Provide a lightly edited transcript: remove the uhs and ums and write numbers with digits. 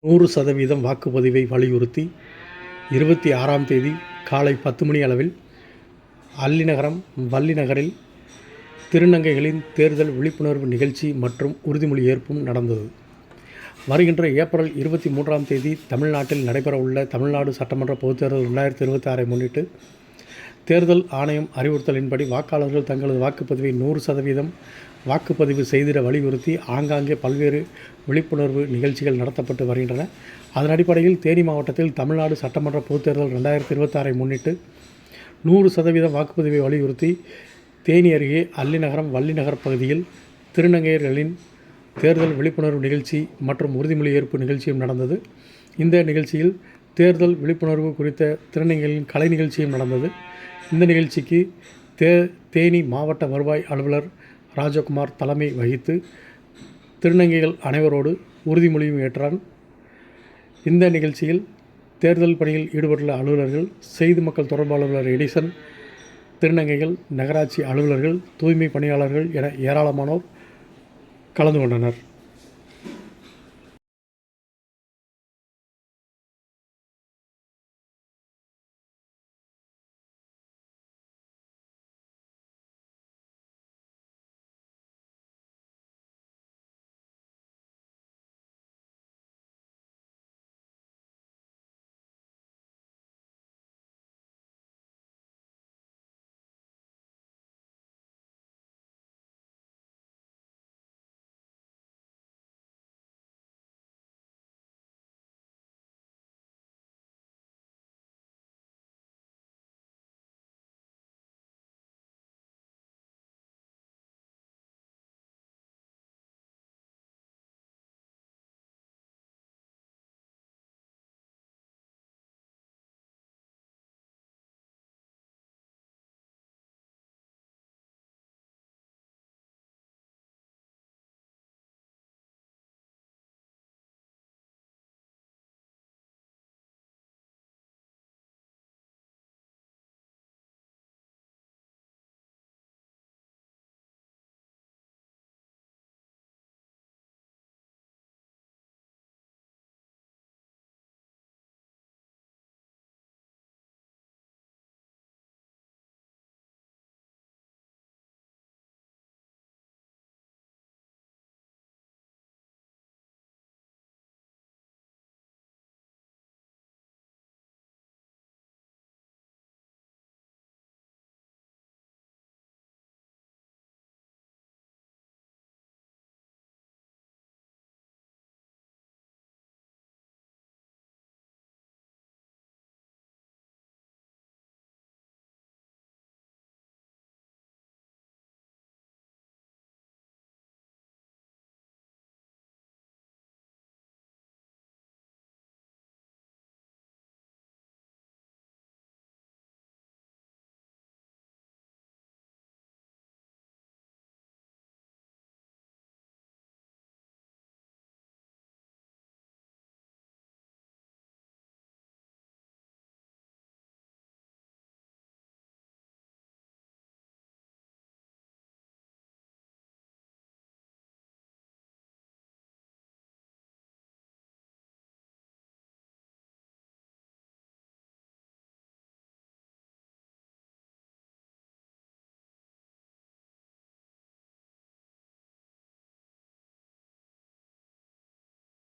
100% வாக்குப்பதிவை வலியுறுத்தி 26ஆம் தேதி காலை 10 மணி அளவில் அல்லிநகரம் வள்ளிநகரில் திருநங்கைகளின் தேர்தல் விழிப்புணர்வு நிகழ்ச்சி மற்றும் உறுதிமொழி ஏற்பும் நடந்தது. வருகின்ற ஏப்ரல் 23ஆம் தேதி தமிழ்நாட்டில் நடைபெறவுள்ள தமிழ்நாடு சட்டமன்ற பொதுத்தேர்தல் 2026ஐ முன்னிட்டு தேர்தல் ஆணையம் அறிவுறுத்தலின்படி வாக்காளர்கள் தங்களது வாக்குப்பதிவை 100% வாக்குப்பதிவு செய்திட வலியுறுத்தி ஆங்காங்கே பல்வேறு விழிப்புணர்வு நிகழ்ச்சிகள் நடத்தப்பட்டு வருகின்றன. அதன் அடிப்படையில் தேனி மாவட்டத்தில் தமிழ்நாடு சட்டமன்ற பொதுத்தேர்தல் 2026ஐ முன்னிட்டு 100% வாக்குப்பதிவை வலியுறுத்தி தேனி அருகே அல்லிநகரம் வள்ளிநகர் பகுதியில் திருநங்கையர்களின் தேர்தல் விழிப்புணர்வு நிகழ்ச்சி மற்றும் உறுதிமொழி ஏற்பு நிகழ்ச்சியும் நடந்தது. இந்த நிகழ்ச்சியில் தேர்தல் விழிப்புணர்வு குறித்த திருநங்கைகளின் கலை நிகழ்ச்சியும் நடந்தது. இந்த நிகழ்ச்சிக்கு தேனி மாவட்ட வருவாய் அலுவலர் ராஜகுமார் தலைமை வகித்து திருநங்கைகள் அனைவரோடு உறுதிமொழியும் ஏற்றார். இந்த நிகழ்ச்சியில் தேர்தல் பணியில் ஈடுபட்டுள்ள அலுவலர்கள், செய்தி மக்கள் தொடர்பு அலுவலர் எடிசன், திருநங்கைகள், நகராட்சி அலுவலர்கள், தூய்மை பணியாளர்கள் என ஏராளமானோர் கலந்து கொண்டனர்.